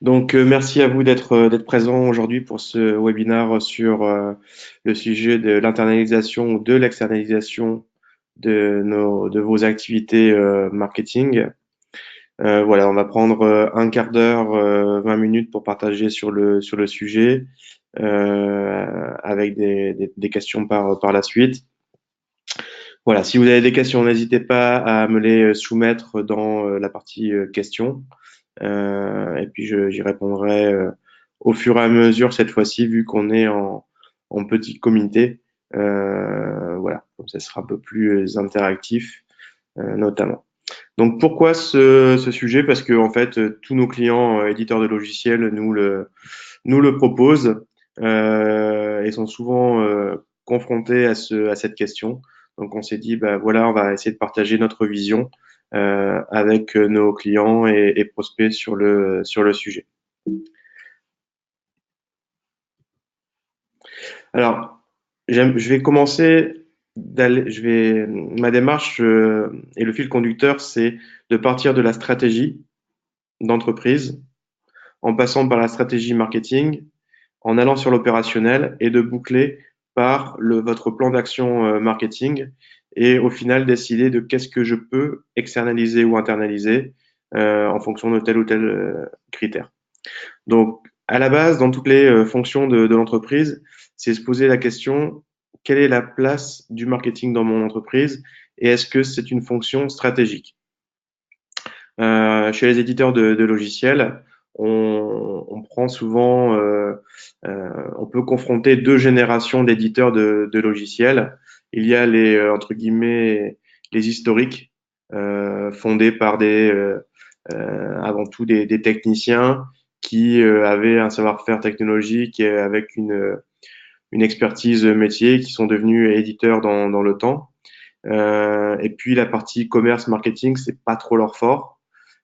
Donc, merci à vous d'être présent aujourd'hui pour ce webinaire sur le sujet de l'internalisation ou de l'externalisation de vos activités marketing. Voilà, on va prendre un quart d'heure, 20 minutes pour partager sur le sujet avec des questions par la suite. Voilà, si vous avez des questions, n'hésitez pas à me les soumettre dans la partie questions. Et puis j'y répondrai au fur et à mesure cette fois-ci, vu qu'on est en petit comité. Voilà, comme ça sera un peu plus interactif, notamment. Donc pourquoi ce sujet? Parce que en fait, tous nos clients éditeurs de logiciels nous le proposent et sont souvent confrontés à cette question. Donc on s'est dit, bah voilà, on va essayer de partager notre vision avec nos clients et prospects sur le sujet. Alors, je vais commencer ma démarche et le fil conducteur, c'est de partir de la stratégie d'entreprise, en passant par la stratégie marketing, en allant sur l'opérationnel et de boucler par votre plan d'action marketing et au final décider de qu'est-ce que je peux externaliser ou internaliser en fonction de tel ou tel critère. Donc, à la base, dans toutes les fonctions de l'entreprise, c'est se poser la question, quelle est la place du marketing dans mon entreprise et est-ce que c'est une fonction stratégique? Chez les éditeurs de logiciels, on prend souvent, on peut confronter deux générations d'éditeurs de logiciels. Il y a entre guillemets, les historiques, fondés par avant tout des techniciens qui avaient un savoir-faire technologique et avec une expertise métier qui sont devenus éditeurs dans le temps. Et puis la partie commerce marketing, c'est pas trop leur fort.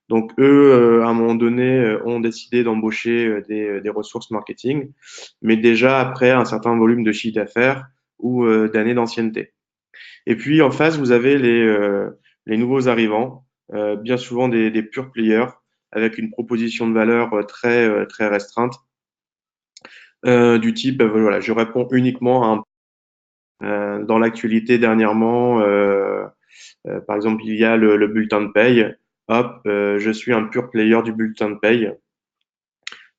Donc eux, à un moment donné, ont décidé d'embaucher des ressources marketing, mais déjà après un certain volume de chiffre d'affaires ou d'années d'ancienneté. Et puis en face, vous avez les nouveaux arrivants, bien souvent des pure players, avec une proposition de valeur très restreinte, du type, voilà, je réponds uniquement à dans l'actualité dernièrement, par exemple, il y a le bulletin de paye. Hop, je suis un pur player du bulletin de paye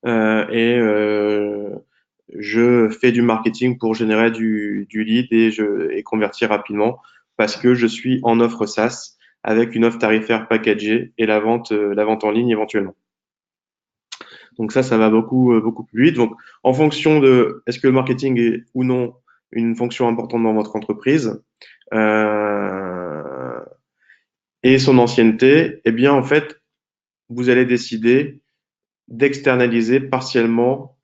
et je fais du marketing pour générer du lead et convertir rapidement parce que je suis en offre SaaS avec une offre tarifaire packagée et la vente en ligne éventuellement. Donc ça va beaucoup plus vite. Donc, en fonction de est-ce que le marketing est ou non une fonction importante dans votre entreprise euh, et son ancienneté, eh bien, en fait, vous allez décider d'externaliser partiellement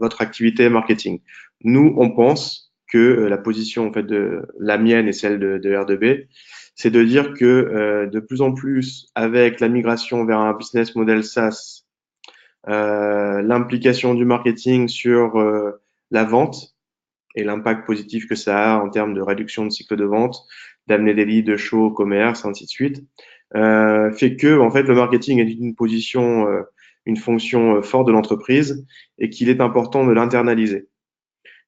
votre activité marketing. Nous, on pense que la position en fait de la mienne et celle de R2B, c'est de dire que de plus en plus, avec la migration vers un business model SaaS, l'implication du marketing sur la vente et l'impact positif que ça a en termes de réduction de cycle de vente, d'amener des leads chauds au commerce, ainsi de suite, fait que en fait le marketing est une fonction forte de l'entreprise et qu'il est important de l'internaliser.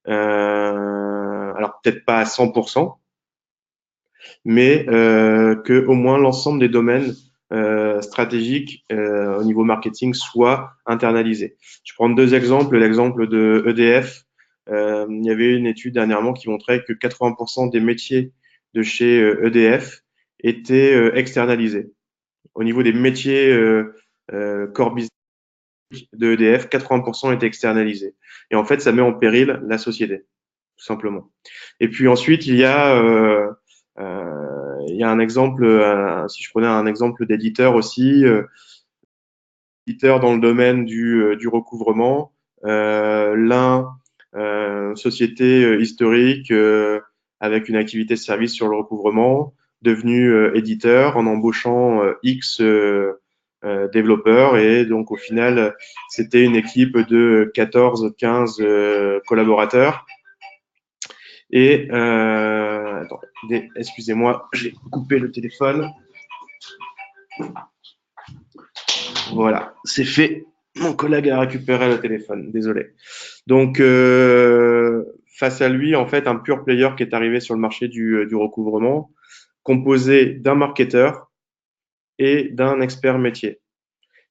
Alors peut-être pas à 100%, mais que au moins l'ensemble des domaines stratégiques au niveau marketing soient internalisés. Je prends deux exemples. L'exemple de EDF. Il y avait une étude dernièrement qui montrait que 80% des métiers de chez EDF étaient externalisés. Au niveau des métiers core business de EDF, 80% étaient externalisés. Et en fait, ça met en péril la société, tout simplement. Et puis ensuite, il y a un exemple, si je prenais un exemple d'éditeur aussi, éditeur dans le domaine du recouvrement, l'un, société historique avec une activité de service sur le recouvrement, devenu éditeur en embauchant X développeurs et donc au final, c'était une équipe de 14-15 collaborateurs. Et attendez, excusez-moi, j'ai coupé le téléphone. Voilà, c'est fait. Mon collègue a récupéré le téléphone, désolé. Donc, face à lui, en fait, un pure player qui est arrivé sur le marché du recouvrement, composé d'un marketeur et d'un expert métier.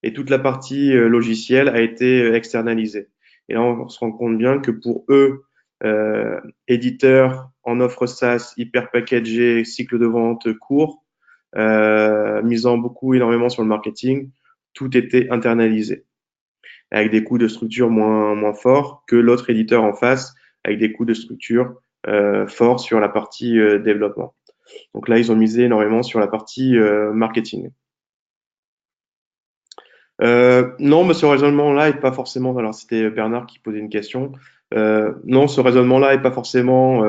Et toute la partie logicielle a été externalisée. Et là, on se rend compte bien que pour eux, éditeurs en offre SaaS, hyper packagé, cycle de vente court, misant beaucoup énormément sur le marketing, tout était internalisé, avec des coûts de structure moins forts que l'autre éditeur en face, avec des coûts de structure forts sur la partie développement. Donc là, ils ont misé énormément sur la partie marketing. Non, mais ce raisonnement-là est pas forcément. Alors, c'était Bernard qui posait une question. Non, ce raisonnement-là est pas forcément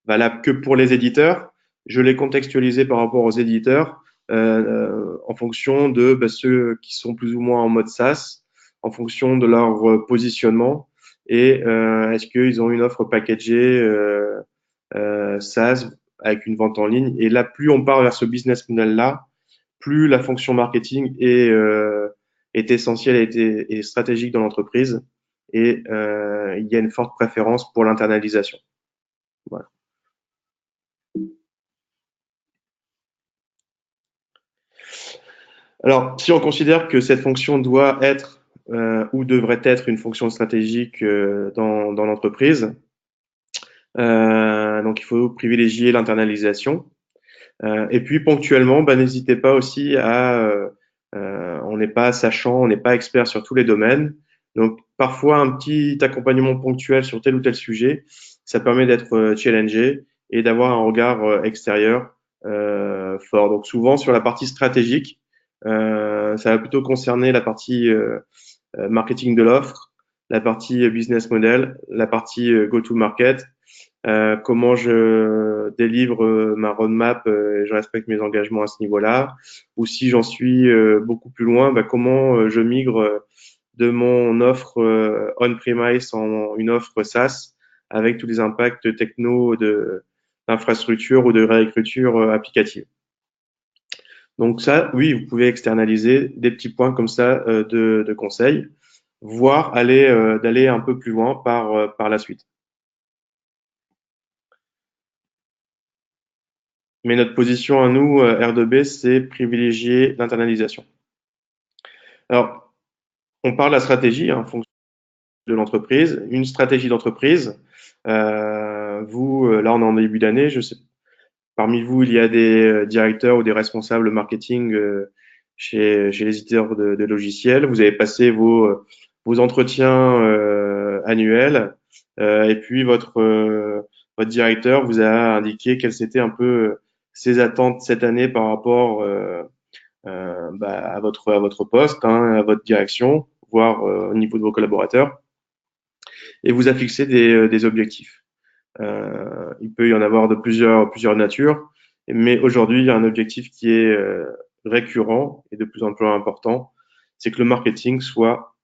valable que pour les éditeurs. Je l'ai contextualisé par rapport aux éditeurs en fonction de ceux qui sont plus ou moins en mode SaaS, en fonction de leur positionnement et est-ce qu'ils ont une offre packagée SaaS avec une vente en ligne. Et là, plus on part vers ce business model-là, plus la fonction marketing est essentielle et stratégique dans l'entreprise et il y a une forte préférence pour l'internalisation. Voilà. Alors, si on considère que cette fonction doit être ou devrait être une fonction stratégique dans l'entreprise, donc il faut privilégier l'internalisation. Et puis ponctuellement, n'hésitez pas aussi on n'est pas sachant, on n'est pas expert sur tous les domaines. Donc parfois un petit accompagnement ponctuel sur tel ou tel sujet, ça permet d'être challengé et d'avoir un regard extérieur fort. Donc souvent sur la partie stratégique, ça va plutôt concerner la partie marketing de l'offre, la partie business model, la partie go-to-market, comment je délivre ma roadmap et je respecte mes engagements à ce niveau-là, ou si j'en suis beaucoup plus loin, comment je migre de mon offre on-premise en une offre SaaS avec tous les impacts techno d'infrastructure ou de réécriture applicative. Donc ça, oui, vous pouvez externaliser des petits points comme ça de conseils, voire d'aller un peu plus loin par la suite. Mais notre position à nous, R2B, c'est privilégier l'internalisation. Alors, on parle de la stratégie en fonction de l'entreprise. Une stratégie d'entreprise, là on est en début d'année, je sais, parmi vous, il y a des directeurs ou des responsables marketing chez les éditeurs de logiciels. Vous avez passé vos entretiens annuels et puis votre directeur vous a indiqué quelles étaient un peu ses attentes cette année par rapport à votre poste, hein, à votre direction, voire au niveau de vos collaborateurs, et vous a fixé des objectifs. Il peut y en avoir de plusieurs natures, mais aujourd'hui, il y a un objectif qui est récurrent et de plus en plus important, c'est que le marketing soit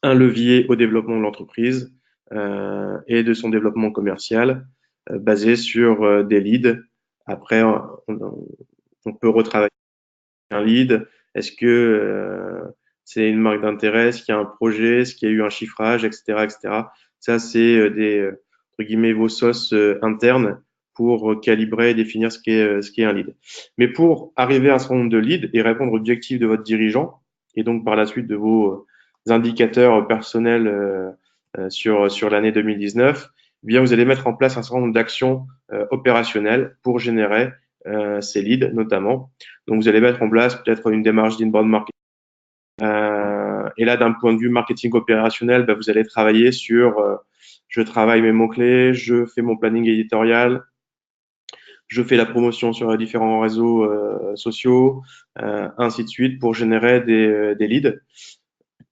un levier au développement de l'entreprise et de son développement commercial basé sur des leads. Après, on peut retravailler un lead. Est-ce que c'est une marque d'intérêt? Est-ce qu'il y a un projet? Est-ce qu'il y a eu un chiffrage, etc., etc. Ça, c'est entre guillemets, vos sauces internes pour calibrer et définir ce qu'est un lead. Mais pour arriver à un certain nombre de leads et répondre aux objectifs de votre dirigeant, et donc par la suite de vos indicateurs personnels sur l'année 2019, eh bien, vous allez mettre en place un certain nombre d'actions opérationnelles pour générer ces leads notamment. Donc, vous allez mettre en place peut-être une démarche d'inbound marketing. Et là, d'un point de vue marketing opérationnel, vous allez travailler sur je travaille mes mots-clés, je fais mon planning éditorial, je fais la promotion sur les différents réseaux sociaux, ainsi de suite, pour générer des leads.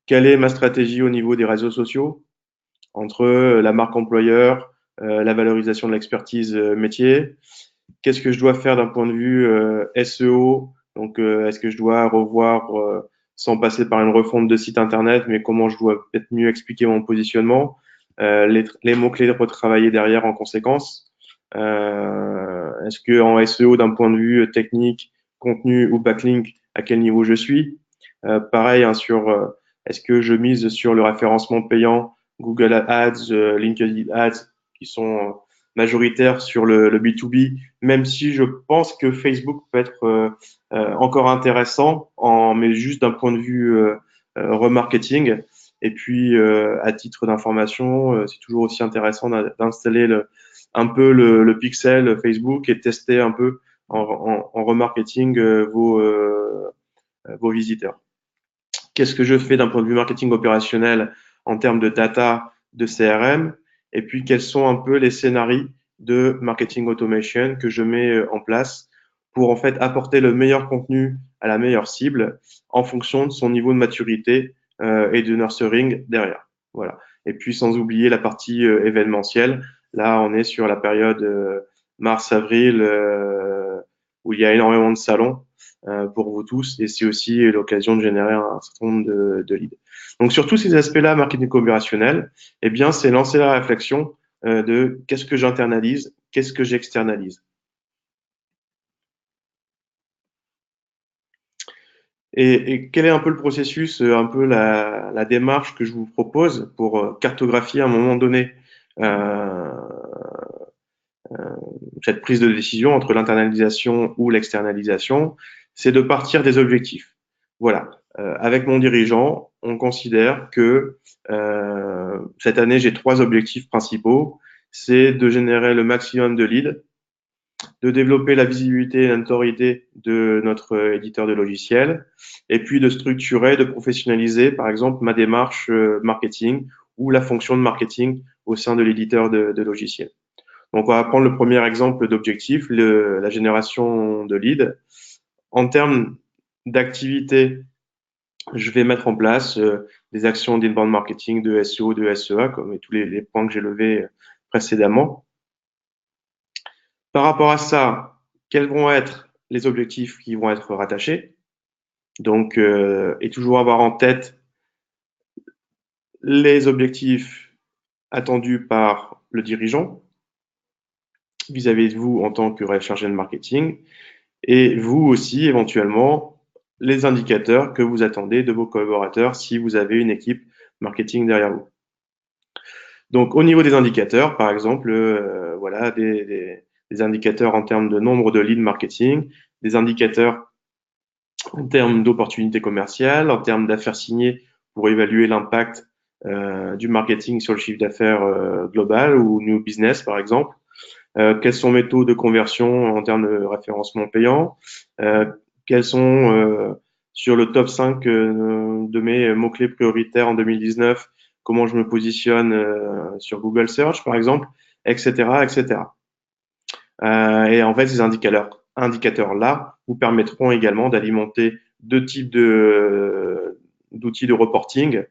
Quelle est ma stratégie au niveau des réseaux sociaux entre la marque employeur, la valorisation de l'expertise métier? Qu'est-ce que je dois faire d'un point de vue SEO? Donc, est-ce que je dois revoir, sans passer par une refonte de site internet, mais comment je dois peut-être mieux expliquer mon positionnement, les mots-clés retravailler derrière en conséquence? Est-ce que en SEO, d'un point de vue technique, contenu ou backlink, à quel niveau je suis? Pareil hein, est-ce que je mise sur le référencement payant, Google Ads, LinkedIn Ads, qui sont majoritaires sur le B2B, même si je pense que Facebook peut être encore intéressant, mais juste d'un point de vue remarketing. Et puis, à titre d'information, c'est toujours aussi intéressant d'installer un peu le pixel Facebook et de tester un peu en remarketing vos visiteurs. Qu'est-ce que je fais d'un point de vue marketing opérationnel en termes de data, de CRM, et puis quels sont un peu les scénarios de marketing automation que je mets en place pour en fait apporter le meilleur contenu à la meilleure cible en fonction de son niveau de maturité et de nurturing derrière. Voilà. Et puis sans oublier la partie événementielle. Là, on est sur la période mars-avril où il y a énormément de salons pour vous tous et c'est aussi l'occasion de générer un certain nombre de leads. Donc sur tous ces aspects-là, marketing opérationnel, eh bien c'est lancer la réflexion de qu'est-ce que j'internalise, qu'est-ce que j'externalise. Et quel est un peu le processus, un peu la démarche que je vous propose pour cartographier à un moment donné euh, cette prise de décision entre l'internalisation ou l'externalisation, c'est de partir des objectifs. Voilà. Avec mon dirigeant, on considère que cette année, j'ai 3 objectifs principaux. C'est de générer le maximum de leads, de développer la visibilité et la notoriété de notre éditeur de logiciels, et puis de structurer, de professionnaliser, par exemple, ma démarche marketing ou la fonction de marketing au sein de l'éditeur de logiciels. Donc, on va prendre le premier exemple d'objectif, la génération de leads. En termes d'activité, je vais mettre en place des actions d'inbound marketing, de SEO, de SEA, comme tous les points que j'ai levés précédemment. Par rapport à ça, quels vont être les objectifs qui vont être rattachés? Donc, et toujours avoir en tête les objectifs attendus par le dirigeant vis-à-vis de vous en tant que chargé de marketing et vous aussi éventuellement les indicateurs que vous attendez de vos collaborateurs si vous avez une équipe marketing derrière vous. Donc au niveau des indicateurs, par exemple, voilà des indicateurs en termes de nombre de leads marketing, des indicateurs en termes d'opportunités commerciales, en termes d'affaires signées pour évaluer l'impact du marketing sur le chiffre d'affaires global ou new business par exemple. Quels sont mes taux de conversion en termes de référencement payant, quels sont sur le top 5 de mes mots-clés prioritaires en 2019, comment je me positionne sur Google Search par exemple, etc., etc. Et en fait, ces indicateurs-là vous permettront également d'alimenter 2 types d'outils de reporting.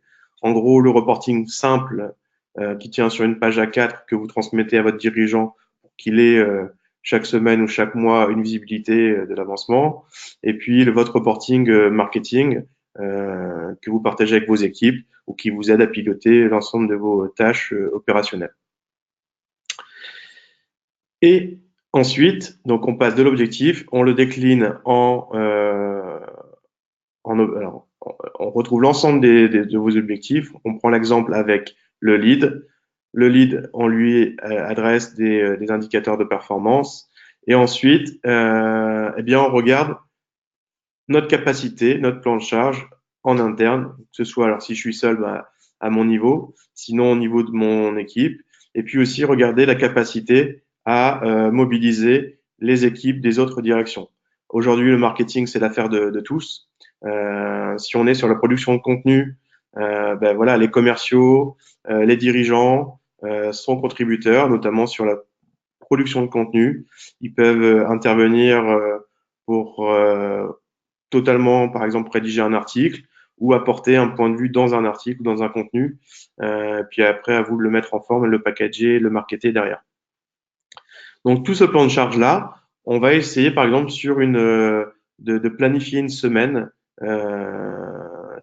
En gros, le reporting simple qui tient sur une page A4 que vous transmettez à votre dirigeant pour qu'il ait chaque semaine ou chaque mois une visibilité de l'avancement. Et puis, votre reporting marketing que vous partagez avec vos équipes ou qui vous aide à piloter l'ensemble de vos tâches opérationnelles. Et ensuite, donc on passe de l'objectif, on le décline alors, on retrouve l'ensemble de vos objectifs. On prend l'exemple avec le lead. Le lead, on lui adresse des indicateurs de performance. Et ensuite, eh bien, on regarde notre capacité, notre plan de charge en interne, que ce soit, alors si je suis seul, bah, à mon niveau, sinon au niveau de mon équipe. Et puis aussi regarder la capacité à mobiliser les équipes des autres directions. Aujourd'hui, le marketing, c'est l'affaire de tous. Si on est sur la production de contenu, ben voilà, les commerciaux, les dirigeants sont contributeurs, notamment sur la production de contenu. Ils peuvent intervenir pour totalement, par exemple, rédiger un article ou apporter un point de vue dans un article ou dans un contenu. Puis après, à vous de le mettre en forme, le packager, le marketer derrière. Donc, tout ce plan de charge-là, on va essayer, par exemple, sur de planifier une semaine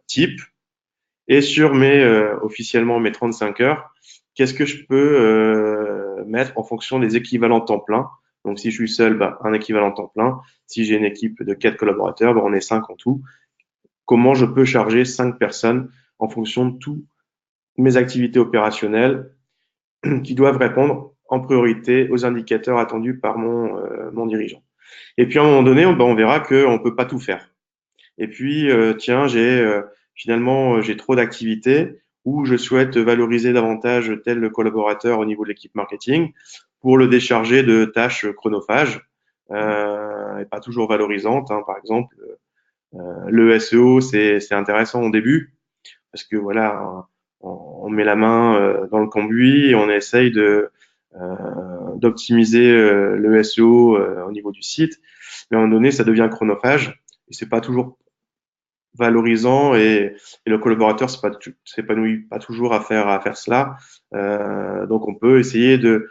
type et sur officiellement mes 35 heures, qu'est-ce que je peux mettre en fonction des équivalents temps plein. Donc, si je suis seul, bah, un équivalent temps plein. Si j'ai une équipe de 4 collaborateurs, bah, on est 5 en tout. comment je peux charger 5 personnes en fonction de toutes mes activités opérationnelles qui doivent répondre en priorité aux indicateurs attendus par mon dirigeant. Et puis à un moment donné, on verra qu'on ne peut pas tout faire. Et puis, tiens, finalement, j'ai trop d'activités ou je souhaite valoriser davantage tel collaborateur au niveau de l'équipe marketing pour le décharger de tâches chronophages et pas toujours valorisantes, hein. Par exemple, le SEO, c'est intéressant au début parce que voilà, on met la main dans le cambouis et on essaye d'optimiser le SEO au niveau du site. Mais à un moment donné, ça devient chronophage et c'est pas toujours valorisant et le collaborateur s'épanouit pas toujours à faire cela. Donc on peut essayer de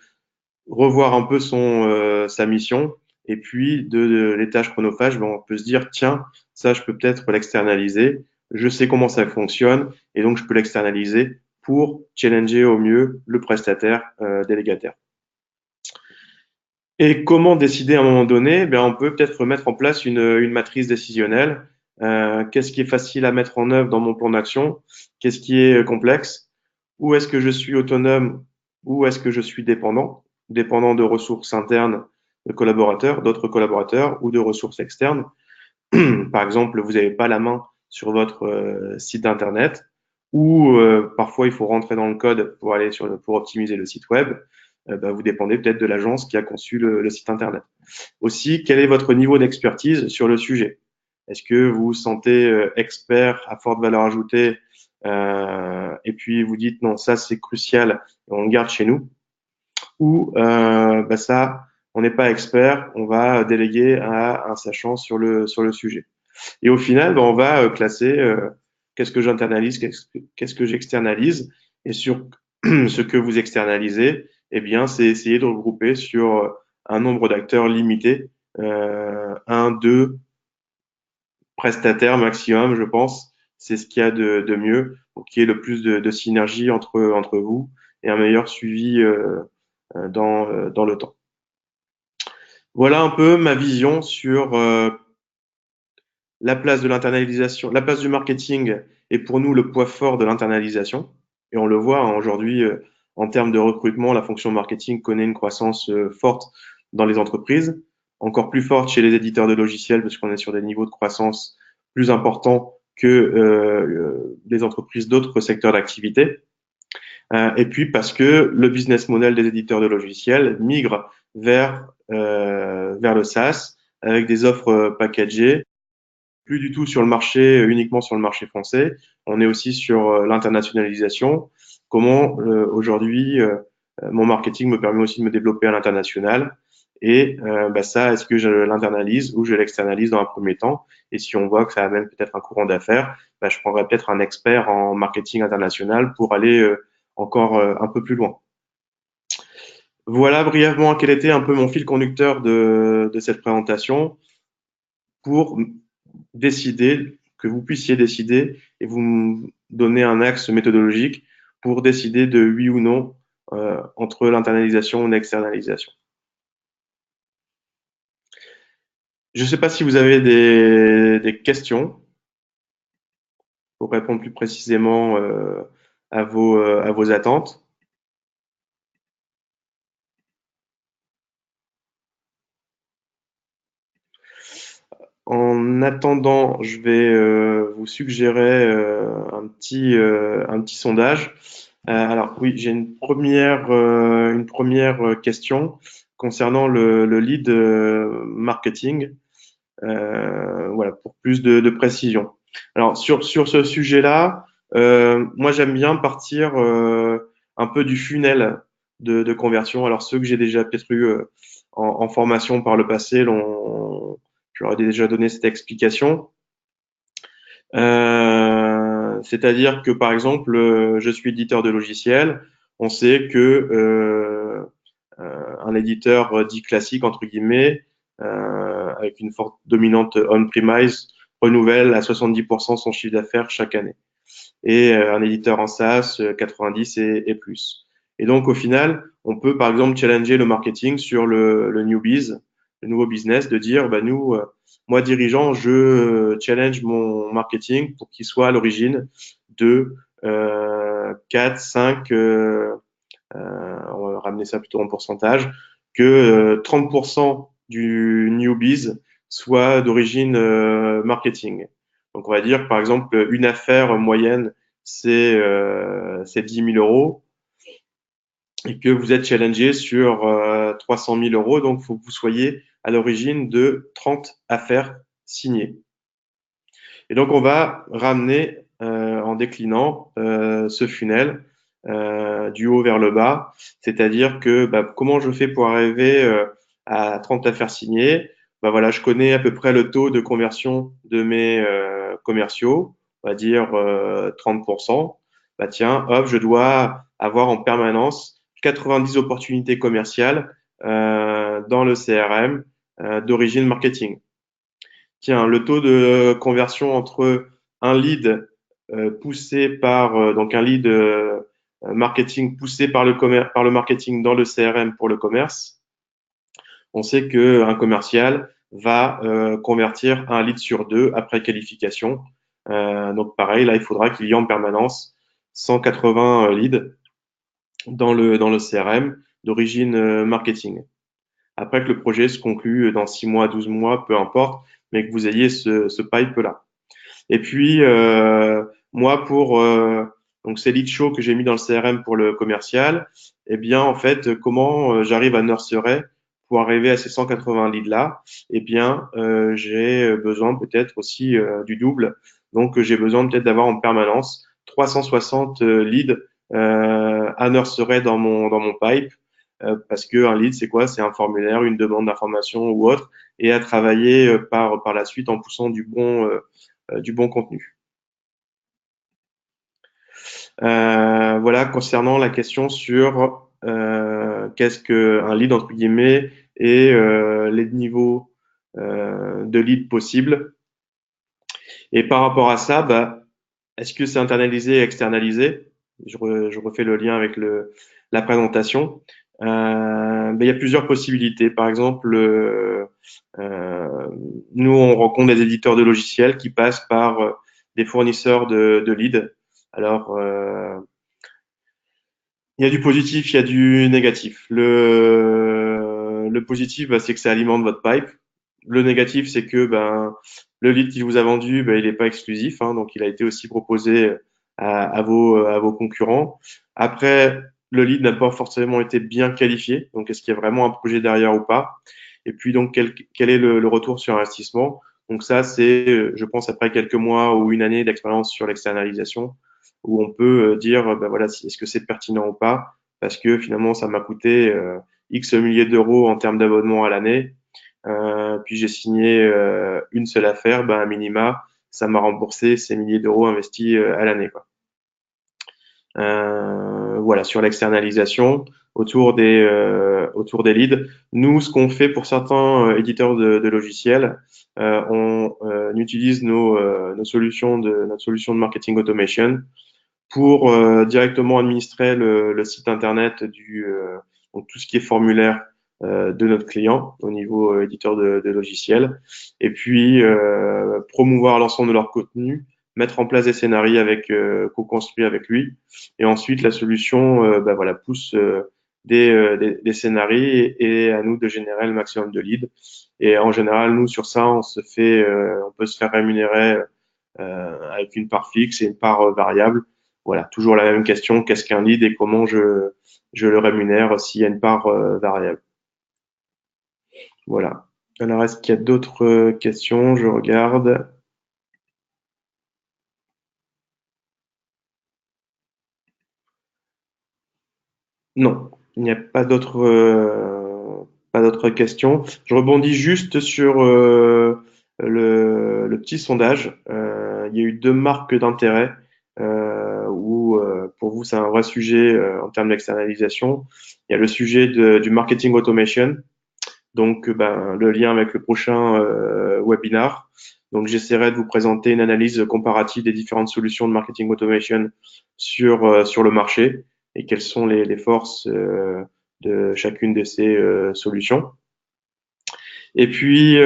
revoir un peu sa mission et puis les tâches chronophages, on peut se dire tiens, ça je peux peut-être l'externaliser, je sais comment ça fonctionne et donc je peux l'externaliser pour challenger au mieux le prestataire délégataire. Et comment décider à un moment donné? On peut peut-être mettre en place une matrice décisionnelle. Qu'est-ce qui est facile à mettre en œuvre dans mon plan d'action? Qu'est-ce qui est complexe? Où est-ce que je suis autonome? Où est-ce que je suis dépendant? Dépendant de ressources internes de collaborateurs, d'autres collaborateurs ou de ressources externes. Par exemple, vous n'avez pas la main sur votre site internet ou parfois il faut rentrer dans le code pour optimiser le site web. Vous dépendez peut-être de l'agence qui a conçu le site internet. Aussi, quel est votre niveau d'expertise sur le sujet? Est-ce que vous vous sentez expert à forte valeur ajoutée et puis vous dites non, ça c'est crucial, on le garde chez nous? Ou ça, on n'est pas expert, on va déléguer à un sachant sur le sujet. Et au final, on va classer qu'est-ce que j'internalise, qu'est-ce que j'externalise. Et sur ce que vous externalisez, eh bien, c'est essayer de regrouper sur un nombre d'acteurs limité, un, deux prestataires maximum, je pense. C'est ce qu'il y a de mieux pour qu'il y ait le plus de synergie entre vous et un meilleur suivi dans le temps. Voilà un peu ma vision sur la place de l'internalisation, la place du marketing est pour nous le poids fort de l'internalisation. Et on le voit hein, aujourd'hui, en termes de recrutement, la fonction marketing connaît une croissance forte dans les entreprises, encore plus forte chez les éditeurs de logiciels parce qu'on est sur des niveaux de croissance plus importants que les entreprises d'autres secteurs d'activité. Et puis parce que le business model des éditeurs de logiciels migre vers le SaaS avec des offres packagées plus du tout sur le marché, uniquement sur le marché français. On est aussi sur l'internationalisation. Comment aujourd'hui mon marketing me permet aussi de me développer à l'international. Et ça, est-ce que je l'internalise ou je l'externalise dans un premier temps? Et si on voit que ça amène peut-être un courant d'affaires, je prendrai peut-être un expert en marketing international pour aller encore un peu plus loin. Voilà brièvement quel était un peu mon fil conducteur de cette présentation pour décider, que vous puissiez décider et vous me donner un axe méthodologique pour décider de oui ou non entre l'internalisation et l'externalisation. Je ne sais pas si vous avez des questions pour répondre plus précisément à vos attentes. En attendant, je vais vous suggérer un petit sondage. Alors oui, j'ai une première question concernant le lead marketing. Voilà, pour plus de précision. Alors sur ce sujet-là, moi j'aime bien partir un peu du funnel de conversion. Alors ceux que j'ai déjà peut-être eu en formation par le passé je leur ai déjà donné cette explication. C'est-à-dire que par exemple, je suis éditeur de logiciels. On sait que un éditeur dit classique entre guillemets, avec une forte dominante on-premise, renouvelle à 70% son chiffre d'affaires chaque année. Et un éditeur en SaaS, 90 et plus. Et donc au final, on peut par exemple challenger le marketing sur le new biz, le nouveau business, de dire nous moi, dirigeant, je challenge mon marketing pour qu'il soit à l'origine de 4, 5, on va ramener ça plutôt en pourcentage, que 30% du newbies soit d'origine marketing. Donc, on va dire, par exemple, une affaire moyenne, c'est 10 000 euros et que vous êtes challengé sur 300 000 euros. Donc, il faut que vous soyez à l'origine de 30 affaires signées. Et donc, on va ramener en déclinant ce funnel du haut vers le bas, c'est-à-dire que comment je fais pour arriver à 30 affaires signées? Voilà, je connais à peu près le taux de conversion de mes commerciaux, on va dire 30%. Tiens, hop, je dois avoir en permanence 90 opportunités commerciales dans le CRM d'origine marketing. Tiens, le taux de conversion entre un lead poussé par donc un lead marketing poussé par par le marketing dans le CRM pour le commerce, on sait qu'un commercial va convertir un lead sur deux après qualification. Donc pareil, là, il faudra qu'il y ait en permanence 180 leads dans le CRM d'origine marketing. Après que le projet se conclue dans 6 mois, 12 mois, peu importe, mais que vous ayez ce pipe-là. Et puis, moi, pour donc ces lead shows que j'ai mis dans le CRM pour le commercial, eh bien, en fait, comment j'arrive à nurserer pour arriver à ces 180 leads-là? Eh bien, j'ai besoin peut-être aussi du double. Donc, j'ai besoin peut-être d'avoir en permanence 360 leads à nurserer dans mon pipe. Parce que un lead, c'est quoi? C'est un formulaire, une demande d'information ou autre, et à travailler par la suite en poussant du bon contenu. Voilà, concernant la question sur qu'est-ce qu'un lead entre guillemets et les niveaux de lead possibles. Et par rapport à ça, est-ce que c'est internalisé et externalisé? Je refais le lien avec la présentation. Il y a plusieurs possibilités. Par exemple, nous, on rencontre des éditeurs de logiciels qui passent par des fournisseurs de leads. Alors, il y a du positif, il y a du négatif. Le positif, c'est que ça alimente votre pipe. Le négatif, c'est que le lead qu'il vous a vendu, il n'est pas exclusif, hein, donc il a été aussi proposé à vos concurrents. Après, le lead n'a pas forcément été bien qualifié, donc est-ce qu'il y a vraiment un projet derrière ou pas? Et puis donc quel est le retour sur investissement? Donc ça, c'est, je pense, après quelques mois ou une année d'expérience sur l'externalisation, où on peut dire, voilà, est-ce que c'est pertinent ou pas? Parce que finalement, ça m'a coûté X milliers d'euros en termes d'abonnement à l'année. Puis j'ai signé une seule affaire, à minima, ça m'a remboursé ces milliers d'euros investis à l'année, quoi. Voilà, sur l'externalisation autour des leads. Nous, ce qu'on fait pour certains éditeurs de logiciels, on utilise notre solution de marketing automation pour directement administrer le site internet donc tout ce qui est formulaire de notre client au niveau éditeur de logiciels, et puis promouvoir l'ensemble de leur contenu, mettre en place des scénarios co-construits avec lui, et ensuite la solution voilà, pousse des scénarios et à nous de générer le maximum de leads. Et en général, nous sur ça, on peut se faire rémunérer avec une part fixe et une part variable. Voilà, toujours la même question, qu'est-ce qu'un lead et comment je le rémunère s'il y a une part variable. Voilà. Alors, est-ce qu'il y a d'autres questions? Je regarde. Non, il n'y a pas d'autres questions. Je rebondis juste sur le petit sondage. Il y a eu deux marques d'intérêt où pour vous c'est un vrai sujet en termes d'externalisation. Il y a le sujet du marketing automation, donc le lien avec le prochain webinar. Donc j'essaierai de vous présenter une analyse comparative des différentes solutions de marketing automation sur le marché et quelles sont les forces de chacune de ces solutions. Et puis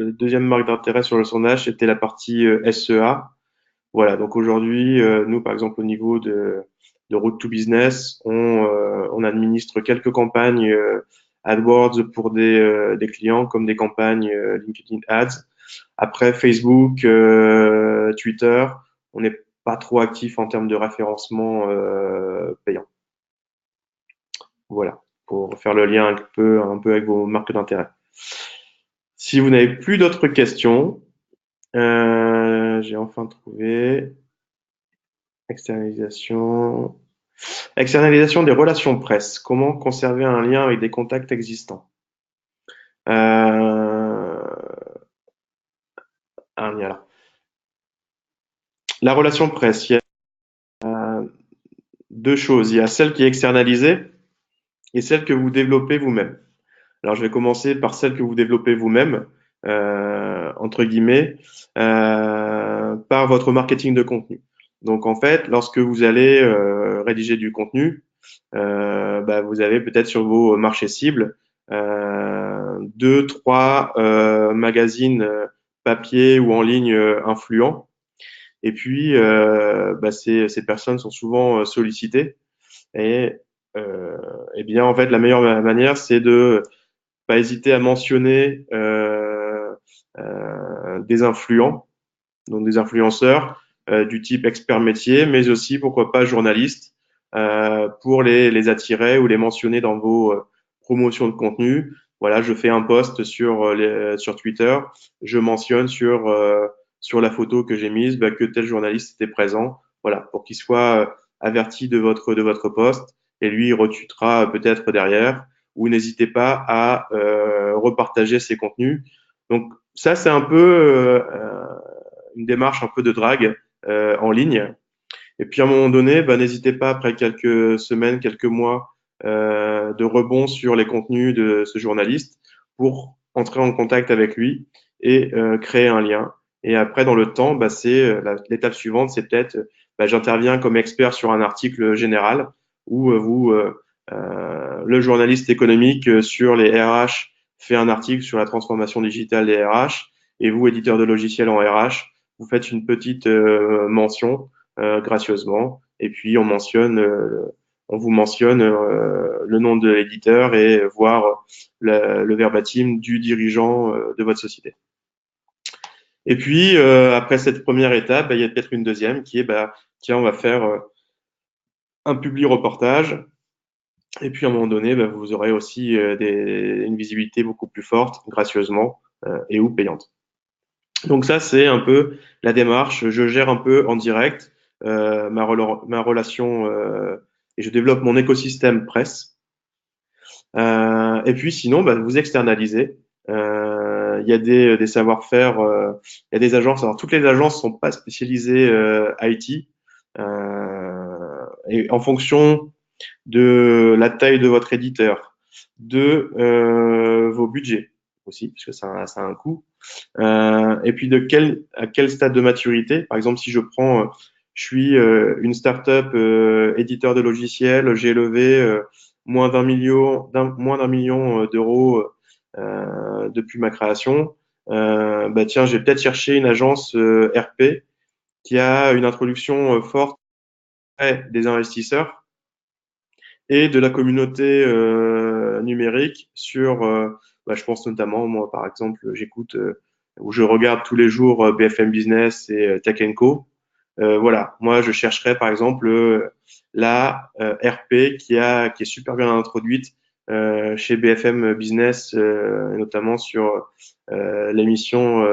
le deuxième marque d'intérêt sur le sondage, c'était la partie SEA. Voilà, donc aujourd'hui, nous, par exemple, au niveau de Road to Business, on administre quelques campagnes AdWords pour des clients, comme des campagnes LinkedIn Ads. Après, Facebook, Twitter, on n'est pas trop actif en termes de référencement payant. Voilà, pour faire le lien un peu avec vos marques d'intérêt. Si vous n'avez plus d'autres questions, j'ai enfin trouvé externalisation. Externalisation des relations presse. Comment conserver un lien avec des contacts existants? Euh, un lien là. La relation presse, il y a deux choses. Il y a celle qui est externalisée et celle que vous développez vous-même. Alors, je vais commencer par celle que vous développez vous-même, entre guillemets, par votre marketing de contenu. Donc, en fait, lorsque vous allez rédiger du contenu, vous avez peut-être sur vos marchés cibles deux, trois magazines papier ou en ligne influents. Et puis, ces personnes sont souvent sollicitées. Et, eh bien, en fait, la meilleure manière, c'est de pas hésiter à mentionner des influents, donc des influenceurs du type expert métier, mais aussi, pourquoi pas, journalistes, pour les attirer ou les mentionner dans vos promotions de contenu. Voilà, je fais un post sur Twitter, je mentionne sur la photo que j'ai mise que tel journaliste était présent, voilà, pour qu'il soit averti de votre post, et lui il retweetera peut-être derrière, ou n'hésitez pas à repartager ces contenus. Donc ça, c'est un peu une démarche un peu de drague en ligne. Et puis à un moment donné, n'hésitez pas, après quelques semaines, quelques mois de rebond sur les contenus de ce journaliste, pour entrer en contact avec lui et créer un lien. Et après, dans le temps, l'étape suivante, c'est peut-être, j'interviens comme expert sur un article général où le journaliste économique sur les RH fait un article sur la transformation digitale des RH, et vous, éditeur de logiciels en RH, vous faites une petite mention gracieusement, et puis on vous mentionne le nom de l'éditeur et voir le verbatim du dirigeant de votre société. Et puis après cette première étape, il y a peut-être une deuxième qui est tiens, on va faire un publi reportage. Et puis à un moment donné, vous aurez aussi une visibilité beaucoup plus forte, gracieusement et ou payante. Donc ça, c'est un peu la démarche. Je gère un peu en direct ma relation et je développe mon écosystème presse. Et puis sinon, vous externalisez. Il y a des savoir-faire, il y a des agences. Alors toutes les agences sont pas spécialisées IT. Et en fonction de la taille de votre éditeur, de vos budgets aussi, parce que ça a un coût. Et puis à quel stade de maturité. Par exemple, si je suis une start-up éditeur de logiciels, j'ai levé moins d'un million d'euros depuis ma création. Tiens, je vais peut-être chercher une agence RP qui a une introduction forte des investisseurs et de la communauté numérique je pense notamment, moi par exemple, j'écoute ou je regarde tous les jours BFM Business et Tech Co. Voilà, moi je chercherais par exemple la RP qui est super bien introduite chez BFM Business, notamment sur l'émission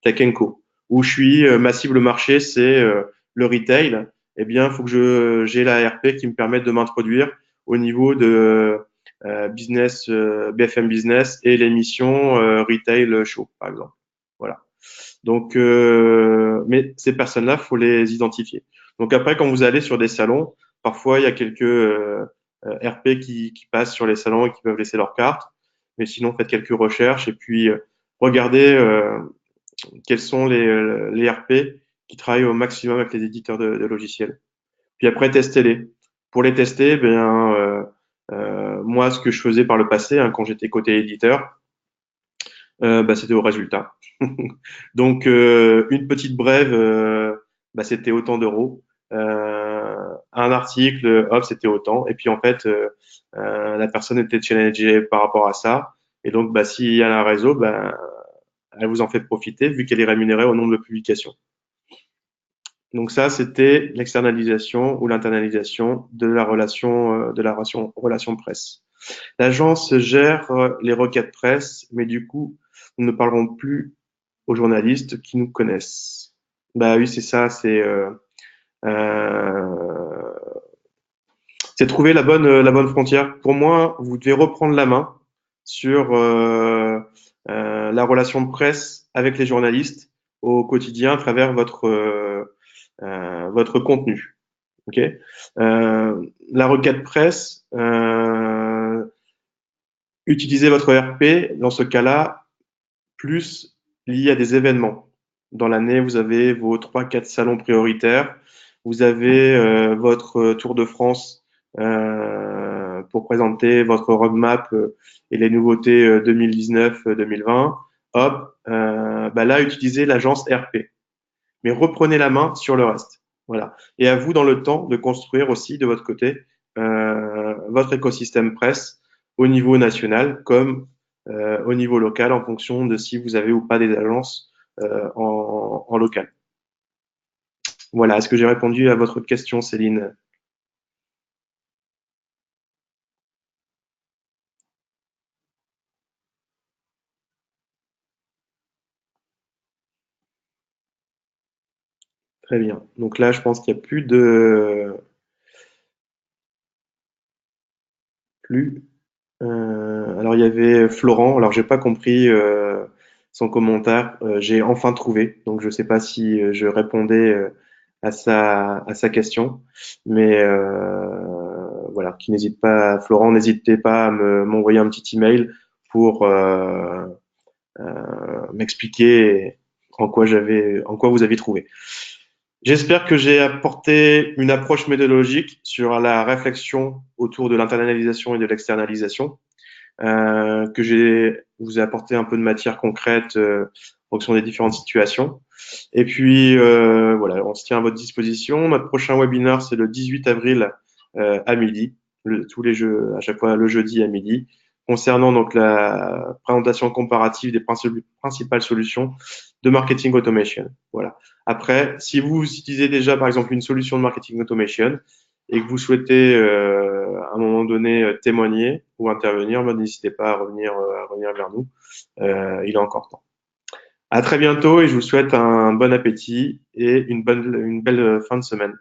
Tech Co. Où je suis, ma cible marché, c'est le retail. Eh bien, il faut que j'ai la RP qui me permette de m'introduire au niveau de BFM Business et l'émission Retail Show, par exemple. Voilà. Donc, mais ces personnes-là, faut les identifier. Donc après, quand vous allez sur des salons, parfois il y a quelques RP qui passent sur les salons et qui peuvent laisser leur carte. Mais sinon, faites quelques recherches et puis regardez quels sont les RP qui travaillent au maximum avec les éditeurs de logiciels. Puis après, testez-les. Pour les tester, moi, ce que je faisais par le passé, quand j'étais côté éditeur, C'était au résultat. Donc, une petite brève, c'était autant d'euros. Un article, hop, c'était autant. Et puis, en fait, la personne était challengée par rapport à ça. Et donc, s'il y a un réseau, elle vous en fait profiter vu qu'elle est rémunérée au nombre de publications. Donc ça, c'était l'externalisation ou l'internalisation de la relation presse. L'agence gère les requêtes presse, mais du coup, nous ne parlerons plus aux journalistes qui nous connaissent. Bah oui, c'est ça, euh, c'est trouver la bonne frontière. Pour moi, vous devez reprendre la main sur la relation de presse avec les journalistes au quotidien à travers votre contenu. Ok. La requête presse, utilisez votre ERP dans ce cas-là plus lié à des événements. Dans l'année, vous avez vos 3-4 salons prioritaires, vous avez votre Tour de France pour présenter votre roadmap et les nouveautés 2019-2020. Hop, là, utilisez l'agence RP. Mais reprenez la main sur le reste. Voilà. Et à vous, dans le temps, de construire aussi de votre côté votre écosystème presse au niveau national comme au niveau local en fonction de si vous avez ou pas des agences en local. Voilà. Est-ce que j'ai répondu à votre question, Céline? Très bien. Donc là, je pense qu'il n'y a plus. Alors il y avait Florent. Alors j'ai pas compris son commentaire. J'ai enfin trouvé. Donc je sais pas si je répondais à sa question, mais voilà. Qui n'hésite pas, Florent, n'hésitez pas à m'envoyer un petit email pour m'expliquer en quoi vous avez trouvé. J'espère que j'ai apporté une approche méthodologique sur la réflexion autour de l'internalisation et de l'externalisation, que vous ai apporté un peu de matière concrète en fonction des différentes situations. Et puis voilà, on se tient à votre disposition. Notre prochain webinaire, c'est le 18 avril à midi, tous les jeux, à chaque fois le jeudi à midi, concernant donc la présentation comparative des principales solutions de marketing automation. Voilà. Après, si vous utilisez déjà par exemple une solution de marketing automation et que vous souhaitez à un moment donné témoigner ou intervenir, n'hésitez pas à revenir vers nous. Il est encore temps. À très bientôt et je vous souhaite un bon appétit et une belle fin de semaine.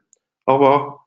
Au revoir.